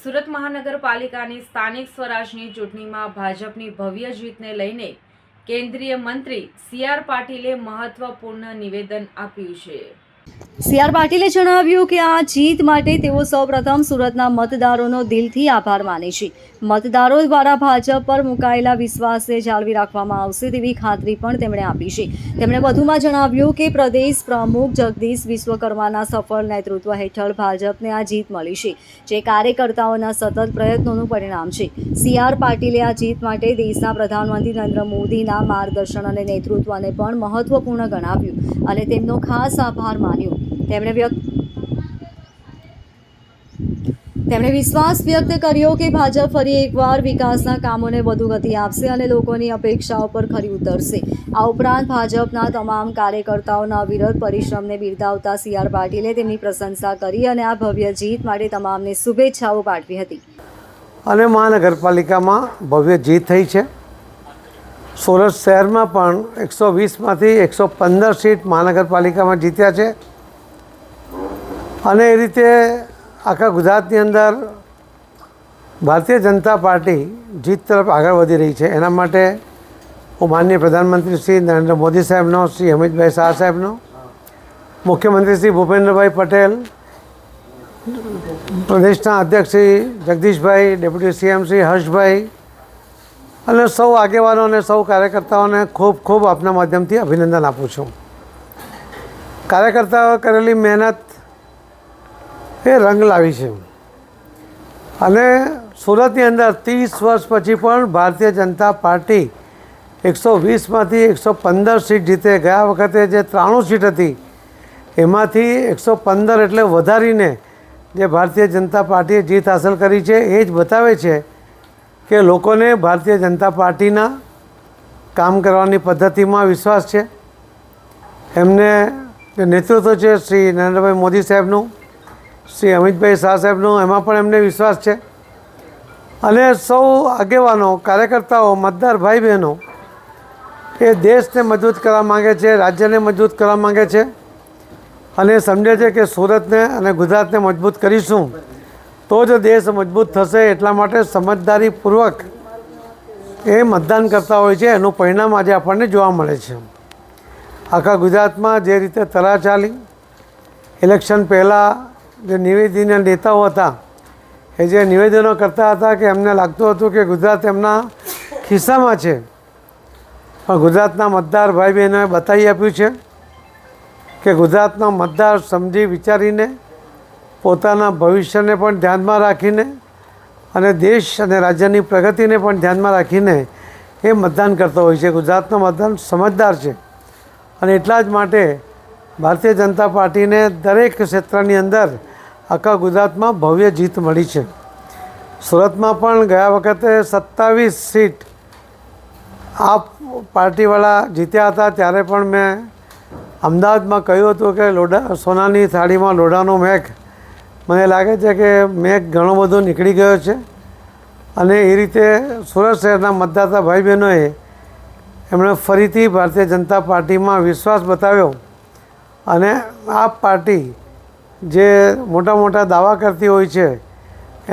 સુરત મહાનગરપાલિકાની સ્થાનિક સ્વરાજની ચૂંટણીમાં ભાજપની ભવ્ય જીતને લઈને કેન્દ્રીય મંત્રી સી.આર. પાટીલે મહત્વપૂર્ણ નિવેદન આપ્યું છે. સી.આર. પાટીલે જણાવ્યું કે આ જીત માટે તેઓ સૌપ્રથમ સુરતના મતદારોનો દિલથી આભાર માને છે. મતદારો દ્વારા ભાજપ પર મુકાયેલા વિશ્વાસને જાળવી રાખવામાં આવશે તેવી ખાતરી પણ તેમણે આપી છે. તેમણે વધુમાં જણાવ્યું કે પ્રદેશ પ્રમુખ જગદીશ વિશ્વકર્માના સફળ નેતૃત્વ હેઠળ ભાજપને આ જીત મળી છે, જે કાર્યકર્તાઓના સતત પ્રયત્નોનું પરિણામ છે. સી.આર. પાટીલે આ જીત માટે દેશના પ્રધાનમંત્રી નરેન્દ્ર મોદીના માર્ગદર્શન અને નેતૃત્વને પણ મહત્વપૂર્ણ ગણાવ્યું અને તેમનો ખાસ આભાર માન્યો. તેમણે વિશ્વાસ વ્યક્ત કર્યો કે ભાજપ ફરી એકવાર વિકાસના કામોને વધુ ગતિ આપશે અને લોકોની અપેક્ષાઓ પર ખરી ઉતરશે. આ ઉપરાંત ભાજપના તમામ કાર્યકર્તાઓના અવિરત પરિશ્રમને બિરદાવતા સી.આર. પાટીલે તેમની પ્રશંસા કરી અને આ ભવ્ય જીત માટે તમામને શુભેચ્છાઓ પાઠવી હતી. અને મહાનગરપાલિકામાં ભવ્ય જીત થઈ છે. સુરત શહેરમાં પણ 120માંથી 115 સીટ મહાનગરપાલિકામાં જીત્યા છે અને એ રીતે આખા ગુજરાતની અંદર ભારતીય જનતા પાર્ટી જીત તરફ આગળ વધી રહી છે. એના માટે હું માનનીય પ્રધાનમંત્રી શ્રી નરેન્દ્ર મોદી સાહેબનો, શ્રી અમિતભાઈ શાહ સાહેબનો, મુખ્યમંત્રી શ્રી ભૂપેન્દ્રભાઈ પટેલ, પ્રદેશના અધ્યક્ષ શ્રી જગદીશભાઈ, ડેપ્યુટી સીએમ શ્રી હર્ષભાઈ અને સૌ આગેવાનો અને સૌ કાર્યકર્તાઓને ખૂબ ખૂબ આપના માધ્યમથી અભિનંદન આપું છું. કાર્યકર્તાઓએ કરેલી મહેનત એ રંગ લાવી છે અને સુરતની અંદર 30 વર્ષ પછી પણ ભારતીય જનતા પાર્ટી 120માંથી 115 સીટ જીતે. ગયા વખતે જે 93 સીટ હતી એમાંથી 115 એટલે વધારીને જે ભારતીય જનતા પાર્ટીએ જીત હાંસલ કરી છે એ જ બતાવે છે કે લોકોને ભારતીય જનતા પાર્ટીના કામ કરવાની પદ્ધતિમાં વિશ્વાસ છે. એમને જે નેતૃત્વ છે શ્રી નરેન્દ્રભાઈ મોદી સાહેબનું, શ્રી અમિતભાઈ શાહ સાહેબનું, એમાં પણ એમને વિશ્વાસ છે અને સૌ આગેવાનો, કાર્યકર્તાઓ, મતદાર ભાઈ બહેનો એ દેશને મજબૂત કરવા માગે છે, રાજ્યને મજબૂત કરવા માગે છે અને સમજે છે કે સુરતને અને ગુજરાતને મજબૂત કરીશું તો જ દેશ મજબૂત થશે. એટલા માટે સમજદારીપૂર્વક એ મતદાન કરતા હોય છે. એનું પરિણામ આજે આપણને જોવા મળે છે. આખા ગુજરાતમાં જે રીતે તરાહ ચાલી, ઇલેક્શન પહેલાં જે નિવેદનીય નેતાઓ હતા એ જે નિવેદનો કરતા હતા કે એમને લાગતું હતું કે ગુજરાત એમના ખિસ્સામાં છે, પણ ગુજરાતના મતદાર ભાઈ બહેનોએ બતાવી આપ્યું છે કે ગુજરાતના મતદાર સમજી વિચારીને પોતાના ભવિષ્યને પણ ધ્યાનમાં રાખીને અને દેશ અને રાજ્યની પ્રગતિને પણ ધ્યાનમાં રાખીને એ મતદાન કરતો હોય છે. ગુજરાતનો મતદાન સમજદાર છે અને એટલા જ માટે ભારતીય જનતા પાર્ટીને દરેક ક્ષેત્રની અંદર આખા ગુજરાતમાં ભવ્ય જીત મળી છે. સુરતમાં પણ ગયા વખતે 27 સીટ આ પાર્ટીવાળા જીત્યા હતા. ત્યારે પણ મેં અમદાવાદમાં કહ્યું હતું કે સોનાની થાળીમાં લોઢાનો મેઘ, મને લાગે છે કે મેઘ ઘણો બધો નીકળી ગયો છે અને એ રીતે સુરત શહેરના મતદાતા ભાઈ બહેનોએ એમણે ફરીથી ભારતીય જનતા પાર્ટીમાં વિશ્વાસ બતાવ્યો અને આ પાર્ટી જે મોટા મોટા દાવા કરતી હોય છે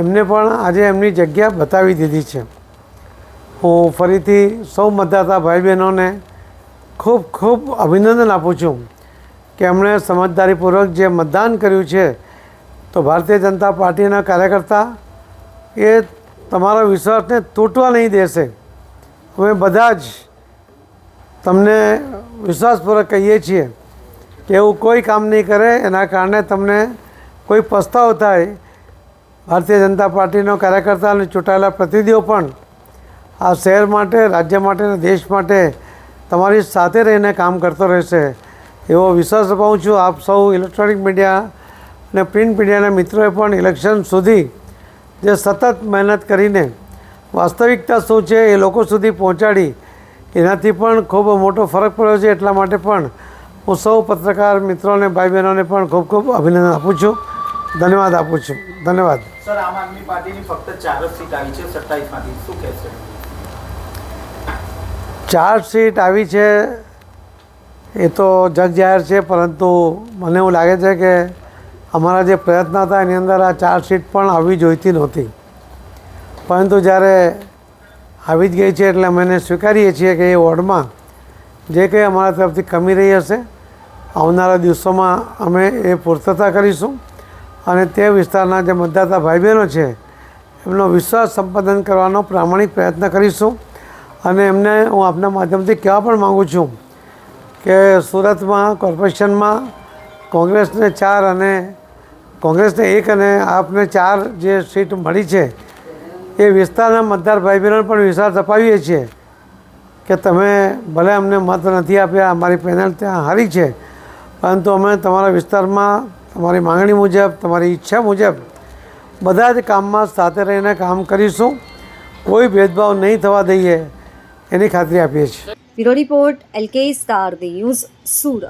એમને પણ આજે એમની જગ્યા બતાવી દીધી છે. હું ફરીથી સૌ મતદાતા ભાઈ બહેનોને ખૂબ ખૂબ અભિનંદન આપું છું કે એમણે સમજદારીપૂર્વક જે મતદાન કર્યું છે. તો ભારતીય જનતા પાર્ટીના કાર્યકર્તા એ તમારા વિશ્વાસને તૂટવા નહીં દેશે. અમે બધા જ તમને વિશ્વાસપૂર્વક કહીએ છીએ કે એવું કોઈ કામ નહીં કરે એના કારણે તમને કોઈ પસ્તાવો થાય. ભારતીય જનતા પાર્ટીનો કાર્યકર્તા અને ચૂંટાયેલા પ્રતિનિધિઓ પણ આ શહેર માટે, રાજ્ય માટે અને દેશ માટે તમારી સાથે રહીને કામ કરતો રહેશે એવો વિશ્વાસ અપાવું છું. આપ સૌ ઇલેક્ટ્રોનિક મીડિયા અને પ્રિન્ટ મીડિયાના મિત્રોએ પણ ઇલેક્શન સુધી જે સતત મહેનત કરીને વાસ્તવિકતા શું છે એ લોકો સુધી પહોંચાડી, એનાથી પણ ખૂબ મોટો ફરક પડ્યો છે. એટલા માટે પણ હું સૌ પત્રકાર મિત્રોને, ભાઈ બહેનોને પણ ખૂબ ખૂબ અભિનંદન આપું છું, ધન્યવાદ આપું છું. ધન્યવાદ. સર, આમ આદમી પાર્ટીની ફક્ત 4 જ સીટ આવી છે 27માંથી, શું કહેશો? 4 સીટ આવી છે એ તો જગ જાહેર છે, પરંતુ મને એવું લાગે છે કે અમારા જે પ્રયત્ન હતા એની અંદર આ 4 સીટ પણ આવવી જોઈતી નહોતી, પરંતુ જ્યારે આવી જ ગઈ છે એટલે અમે એને સ્વીકારીએ છીએ કે એ વોર્ડમાં જે કંઈ અમારા તરફથી કમી રહી હશે આવનારા દિવસોમાં અમે એ પૂર્તતા કરીશું અને તે વિસ્તારના જે મતદાતા ભાઈ બહેનો છે એમનો વિશ્વાસ સંપાદન કરવાનો પ્રામાણિક પ્રયત્ન કરીશું. અને એમને હું આપના માધ્યમથી કહેવા પણ માગું છું કે સુરતમાં કોર્પોરેશનમાં કોંગ્રેસને 4 અને કોંગ્રેસને 1 અને આપને 4 જે સીટ મળી છે એ વિસ્તારના મતદાર ભાઈ બહેનો પણ વિશ્વાસ અપાવીએ છીએ કે તમે ભલે અમને મત નથી આપ્યા, અમારી પેનલ ત્યાં હારી છે, પરંતુ અમે તમારા વિસ્તારમાં તમારી માંગણી મુજબ, તમારી ઈચ્છા મુજબ બધા જ કામમાં સાથે રહીને કામ કરીશું. કોઈ ભેદભાવ નહીં થવા દઈએ એની ખાતરી આપીએ છીએ. Bureau report LK star news Surat.